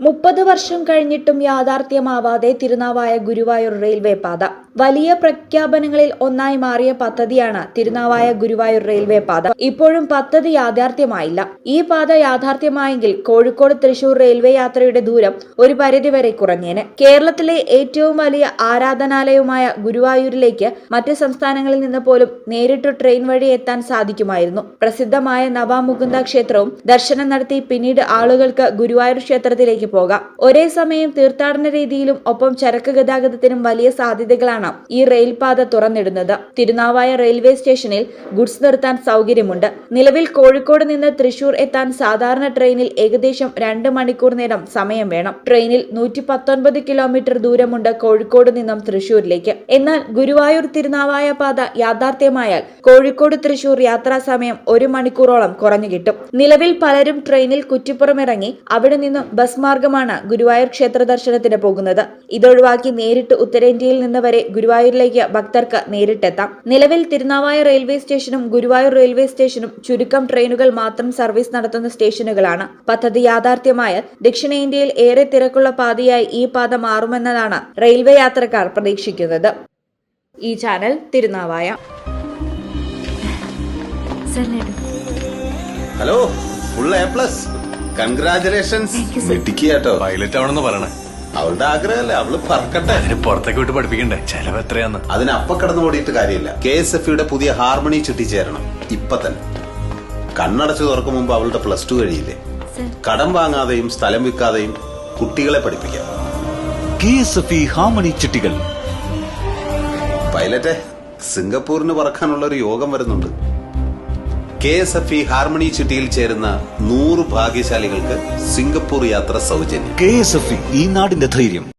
30 വർഷം കഴിഞ്ഞിട്ടും യാഥാർത്ഥ്യമാവാതെ തിരുനാവായ ഗുരുവായൂർ റെയിൽവേ പാത. വലിയ പ്രഖ്യാപനങ്ങളിൽ ഒന്നായി മാറിയ പദ്ധതിയാണ് തിരുനാവായ ഗുരുവായൂർ റെയിൽവേ പാത. ഇപ്പോഴും പദ്ധതി യാഥാർത്ഥ്യമായില്ല. ഈ പാത യാഥാർത്ഥ്യമായെങ്കിൽ കോഴിക്കോട് തൃശൂർ റെയിൽവേ യാത്രയുടെ ദൂരം ഒരു പരിധിവരെ കുറഞ്ഞേനെ. കേരളത്തിലെ ഏറ്റവും വലിയ ആരാധനാലയവുമായ ഗുരുവായൂരിലേക്ക് മറ്റ് സംസ്ഥാനങ്ങളിൽ നിന്ന് പോലും നേരിട്ട് ട്രെയിൻ വഴി എത്താൻ സാധിക്കുമായിരുന്നു. പ്രസിദ്ധമായ നവാമുകുന്ദ ക്ഷേത്രവും ദർശനം നടത്തി പിന്നീട് ആളുകൾക്ക് ഗുരുവായൂർ ക്ഷേത്രത്തിലേക്ക് പോകാം. ഒരേ സമയം തീർത്ഥാടന രീതിയിലും ഒപ്പം ചരക്ക് ഗതാഗതത്തിനും വലിയ സാധ്യതകളാണ് ഈ റെയിൽപാത തുറന്നിടുന്നത്. തിരുനാവായ റെയിൽവേ സ്റ്റേഷനിൽ ഗുഡ്സ് നിർത്താൻ സൗകര്യമുണ്ട്. നിലവിൽ കോഴിക്കോട് നിന്ന് തൃശൂർ എത്താൻ സാധാരണ ട്രെയിനിൽ ഏകദേശം 2 മണിക്കൂർ നേരം സമയം വേണം. ട്രെയിനിൽ 119 കിലോമീറ്റർ ദൂരമുണ്ട് കോഴിക്കോട് നിന്നും തൃശൂരിലേക്ക്. എന്നാൽ ഗുരുവായൂർ തിരുനാവായ പാത യാഥാർത്ഥ്യമായാൽ കോഴിക്കോട് തൃശൂർ യാത്രാ സമയം 1 മണിക്കൂറോളം കുറഞ്ഞു കിട്ടും. നിലവിൽ പലരും ട്രെയിനിൽ കുറ്റിപ്പുറം ഇറങ്ങി അവിടെ നിന്നും ബസ് മാർഗമാണ് ഗുരുവായൂർ ക്ഷേത്ര ദർശനത്തിന് പോകുന്നത്. ഇതൊഴിവാക്കി നേരിട്ട് ഉത്തരേന്ത്യയിൽ നിന്ന് വരെ ഗുരുവായൂരിലേക്ക് ഭക്തർക്ക് നേരിട്ടെത്താം. നിലവിൽ തിരുനാവായ റെയിൽവേ സ്റ്റേഷനും ഗുരുവായൂർ റെയിൽവേ സ്റ്റേഷനും ചുരുക്കം ട്രെയിനുകൾ മാത്രം സർവീസ് നടത്തുന്ന സ്റ്റേഷനുകളാണ്. പദ്ധതി യാഥാർത്ഥ്യമായാൽ ദക്ഷിണേന്ത്യയിൽ ഏറെ തിരക്കുള്ള പാതയായി ഈ പാത മാറുമെന്നതാണ് റെയിൽവേ യാത്രക്കാർ പ്രതീക്ഷിക്കുന്നത്. ഈ channel Thirunavaya. Hello, full A+. Congratulations. വെട്ടിക്കാട്ടോ. പൈലറ്റ് ആവണമെന്ന് പറയണേ. അവളുടെ ആഗ്രഹമല്ലേ, അവള് പറക്കട്ടെ. അതിന് പുറത്തേക്ക് വിട്ട് പഠിപ്പിക്കണ്ടേ? ചെലവ് എത്രയാന്ന്? അതിന് അപ്പ കടന്നു ഓടിയിട്ട് കാര്യമില്ല. KSFE പുതിയ ഹാർമണി ചുറ്റി ചേരണം ഇപ്പൊ തന്നെ. കണ്ണടച്ചു തുറക്കും മുമ്പ് അവളുടെ +2 കഴിയില്ലേ. കടം വാങ്ങാതെയും സ്ഥലം വിൽക്കാതെയും കുട്ടികളെ പഠിപ്പിക്കാം. KSFE harmony ചിട്ടികൾ. പൈലറ്റെ, സിംഗപ്പൂരിന് പറക്കാനുള്ള ഒരു യോഗം വരുന്നുണ്ട്. KSFE ഹാർമണി ചിട്ടിയിൽ ചേരുന്ന 100 ഭാഗ്യശാലികൾക്ക് സിംഗപ്പൂർ യാത്ര സൗജന്യം. KSFE ഈ നാടിന്റെ ധൈര്യം.